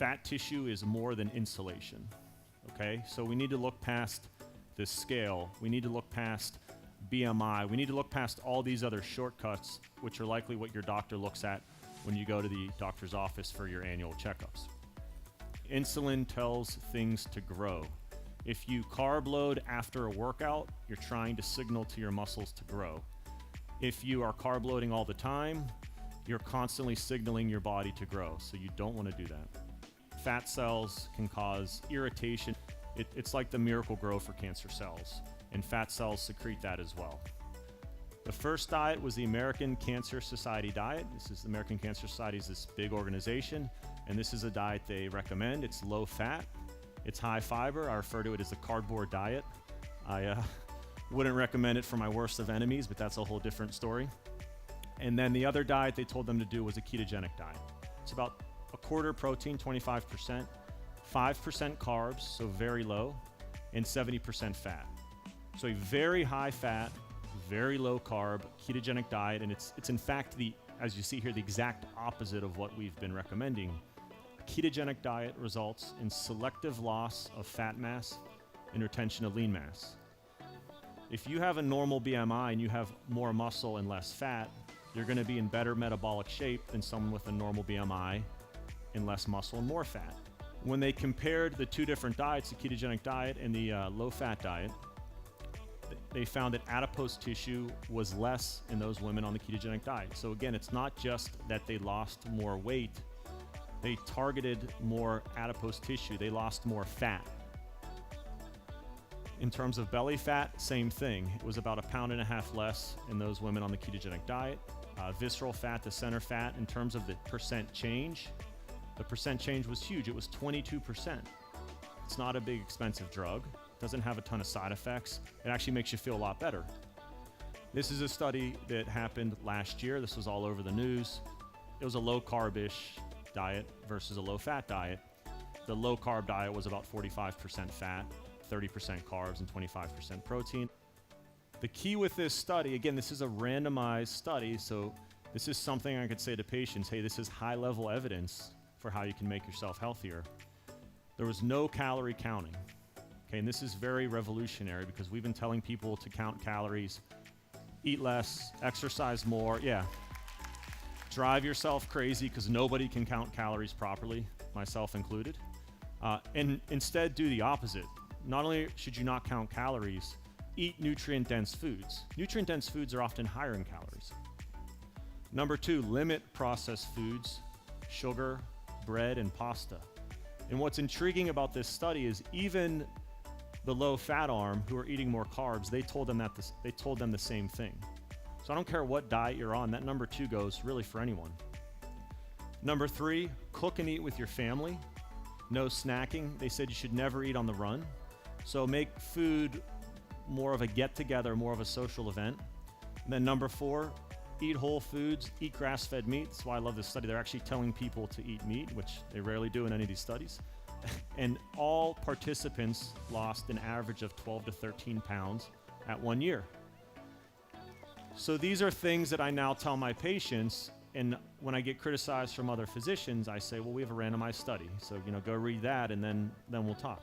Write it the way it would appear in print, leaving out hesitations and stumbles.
fat tissue is more than insulation. Okay, so we need to look past this scale. We need to look past BMI. We need to look past all these other shortcuts, which are likely what your doctor looks at when you go to the doctor's office for your annual checkups. Insulin tells things to grow. If you carb load after a workout, you're trying to signal to your muscles to grow. If you are carb loading all the time, you're constantly signaling your body to grow, so you don't want to do that. Fat cells can cause irritation. It's like the Miracle-Gro for cancer cells, and fat cells secrete that as well. The first diet was the American Cancer Society diet. This is the American Cancer Society is this big organization, and this is a diet they recommend. It's low fat, it's high fiber. I refer to it as the cardboard diet. I wouldn't recommend it for my worst of enemies, but that's a whole different story. And then the other diet they told them to do was a ketogenic diet. It's about a quarter protein, 25%, 5% carbs, so very low, and 70% fat. So a very high fat, very low carb, ketogenic diet, and it's in fact as you see here, the exact opposite of what we've been recommending. A ketogenic diet results in selective loss of fat mass and retention of lean mass. If you have a normal BMI and you have more muscle and less fat, you're going to be in better metabolic shape than someone with a normal BMI and less muscle and more fat. When they compared the two different diets, the ketogenic diet and the low-fat diet, they found that adipose tissue was less in those women on the ketogenic diet. So again, it's not just that they lost more weight, they targeted more adipose tissue, they lost more fat. In terms of belly fat, same thing. It was about 1.5 pounds less in those women on the ketogenic diet. Visceral fat to center fat, in terms of the percent change, the percent change was huge. It was 22%. It's not a big expensive drug. Doesn't have a ton of side effects. It actually makes you feel a lot better. This is a study that happened last year. This was all over the news. It was a low carb-ish diet versus a low fat diet. The low carb diet was about 45% fat, 30% carbs, and 25% protein. The key with this study, again, this is a randomized study, so this is something I could say to patients, hey, this is high-level evidence for how you can make yourself healthier. There was no calorie counting. Okay, and this is very revolutionary because we've been telling people to count calories, eat less, exercise more, drive yourself crazy because nobody can count calories properly, myself included, and instead do the opposite. Not only should you not count calories, eat nutrient-dense foods. Nutrient-dense foods are often higher in calories. Number 2, limit processed foods, sugar, bread, and pasta. And what's intriguing about this study is even the low-fat arm, who are eating more carbs, they told them the same thing. So I don't care what diet you're on, that number 2 goes really for anyone. Number 3, cook and eat with your family. No snacking. They said you should never eat on the run. So make food more of a get-together, more of a social event. And then number 4, eat whole foods, eat grass-fed meat. That's why I love this study. They're actually telling people to eat meat, which they rarely do in any of these studies. And all participants lost an average of 12 to 13 pounds at 1 year. So these are things that I now tell my patients, and when I get criticized from other physicians, I say, well, we have a randomized study. So, go read that, and then we'll talk.